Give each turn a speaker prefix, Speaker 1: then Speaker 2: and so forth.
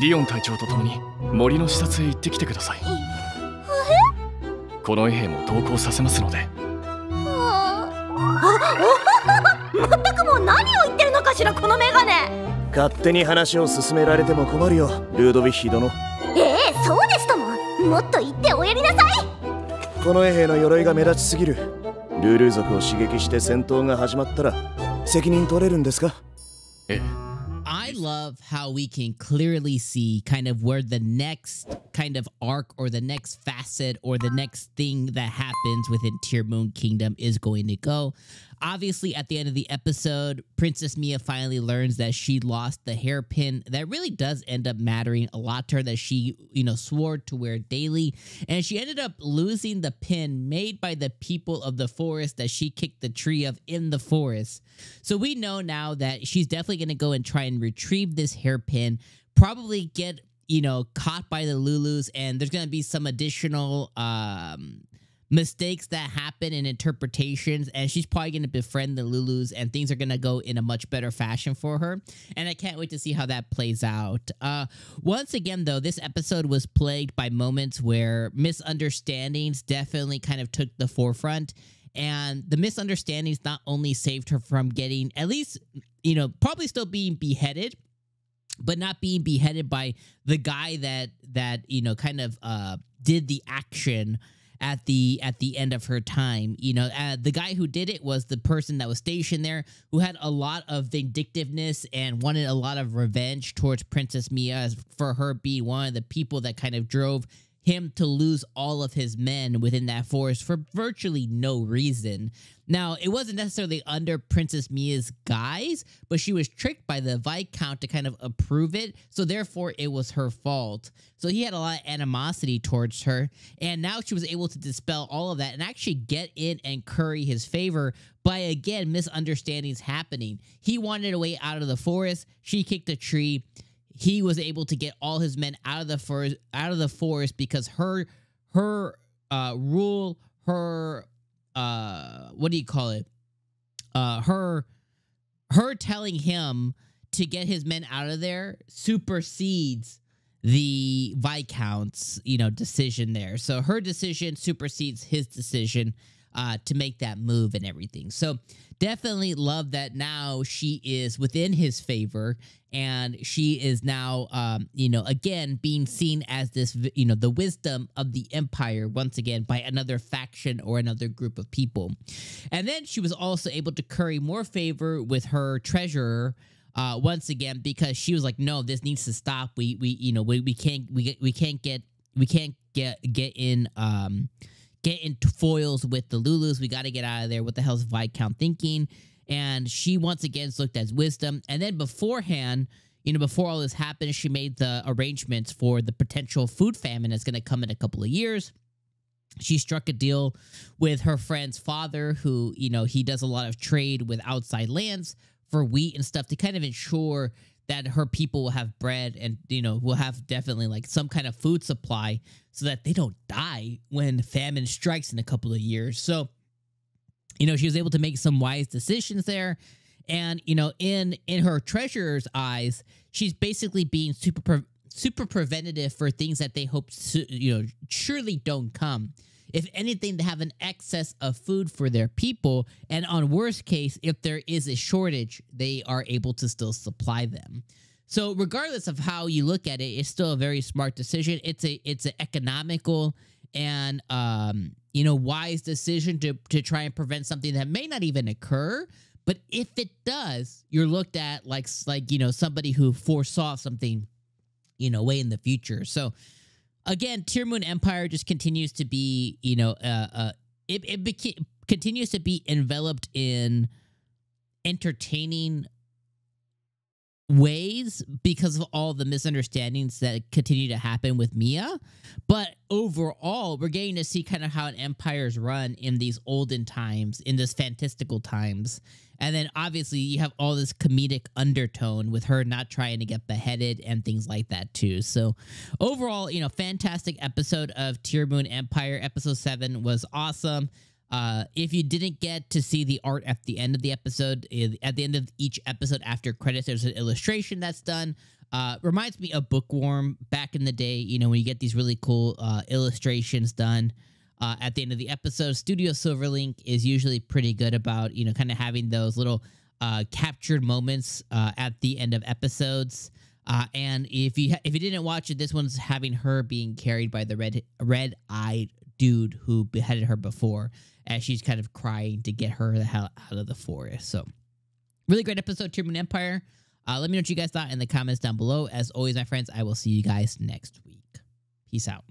Speaker 1: リオン隊長と共に森の視察へ行ってきてください。この衛兵も同行させますので。
Speaker 2: まったくもう何を言ってるのかしら、このメガネ。
Speaker 3: 勝手に話を進められても困るよ、ルードヴィッヒ殿。
Speaker 2: そうですとも。もっと言っておやりなさい。
Speaker 3: この衛兵の鎧が目立ちすぎる。ルールー族を刺激して戦闘が始まったら責任取れるんですか？I
Speaker 4: love how we can clearly see kind of where the next kind of arc or the next facet or the next thing that happens within Tearmoon Kingdom is going to go. Obviously, at the end of the episode, Princess Mia finally learns that she lost the hairpin that really does end up mattering a lot to her, that she, swore to wear daily. And she ended up losing the pin made by the people of the forest that she kicked the tree of in the forest. So we know now that she's definitely going to go and try and retrieve this hairpin, probably get, caught by the Lulus, and there's going to be some additional mistakes that happen in interpretations, and she's probably going to befriend the Lulus, and things are going to go in a much better fashion for her, and I can't wait to see how that plays out. Once again, though, this episode was plagued by moments where misunderstandings definitely kind of took the forefront, and the misunderstandings not only saved her from getting, at least, probably still being beheaded, but not being beheaded by the guy that kind of did the action at the end of her time. The guy who did it was the person that was stationed there, who had a lot of vindictiveness and wanted a lot of revenge towards Princess Mia for her being one of the people that kind of drove him to lose all of his men within that forest for virtually no reason. Now, it wasn't necessarily under Princess Mia's guise, but she was tricked by the Viscount to kind of approve it, so therefore it was her fault. So he had a lot of animosity towards her, and now she was able to dispel all of that and actually get in and curry his favor by, again, misunderstandings happening. He wanted a way out of the forest, she kicked a tree. He was able to get all his men out of the forest because her rule, her her telling him to get his men out of there supersedes the Viscount's decision there. So her decision supersedes his decision to make that move and everything. So definitely love that now she is within his favor, and she is now, again, being seen as this, the wisdom of the Empire once again by another faction or another group of people. And then she was also able to curry more favor with her treasurer once again, because she was like, no, this needs to stop. We can't get into foils with the Lulus. We got to get out of there. What the hell's Viscount thinking? And she once again looked at wisdom. And then beforehand, before all this happened, she made the arrangements for the potential food famine that's going to come in a couple of years. She struck a deal with her friend's father, who, he does a lot of trade with outside lands for wheat and stuff to kind of ensure that her people will have bread and, will have definitely like some kind of food supply so that they don't die when famine strikes in a couple of years. So, she was able to make some wise decisions there. And, in her treasurer's eyes, she's basically being super preventative for things that they hope to, surely don't come. If anything, to have an excess of food for their people. And on worst case, if there is a shortage, they are able to still supply them. So regardless of how you look at it, it's still a very smart decision. It's an economical and, wise decision to try and prevent something that may not even occur. But if it does, you're looked at like somebody who foresaw something, way in the future. So again, Tearmoon Empire just continues to be, continues to be enveloped in entertaining ways because of all the misunderstandings that continue to happen with Mia. But overall, we're getting to see kind of how an empire's run in these olden times, in this fantastical times. And then obviously you have all this comedic undertone with her not trying to get beheaded and things like that too. So overall, fantastic episode of Tearmoon Empire. Episode 7 was awesome. If you didn't get to see the art at the end of the episode, at the end of each episode after credits, there's an illustration that's done. Reminds me of Bookworm back in the day, you know, when you get these really cool illustrations done at the end of the episode. Studio Silverlink is usually pretty good about, you know, kind of having those little captured moments at the end of episodes. And if you didn't watch it, this one's having her being carried by the red-eyed dude who beheaded her before, as she's kind of crying to get her the hell out of the forest. So, really great episode, Tearmoon Empire. Let me know what you guys thought in the comments down below. As always, my friends, I will see you guys next week. Peace out.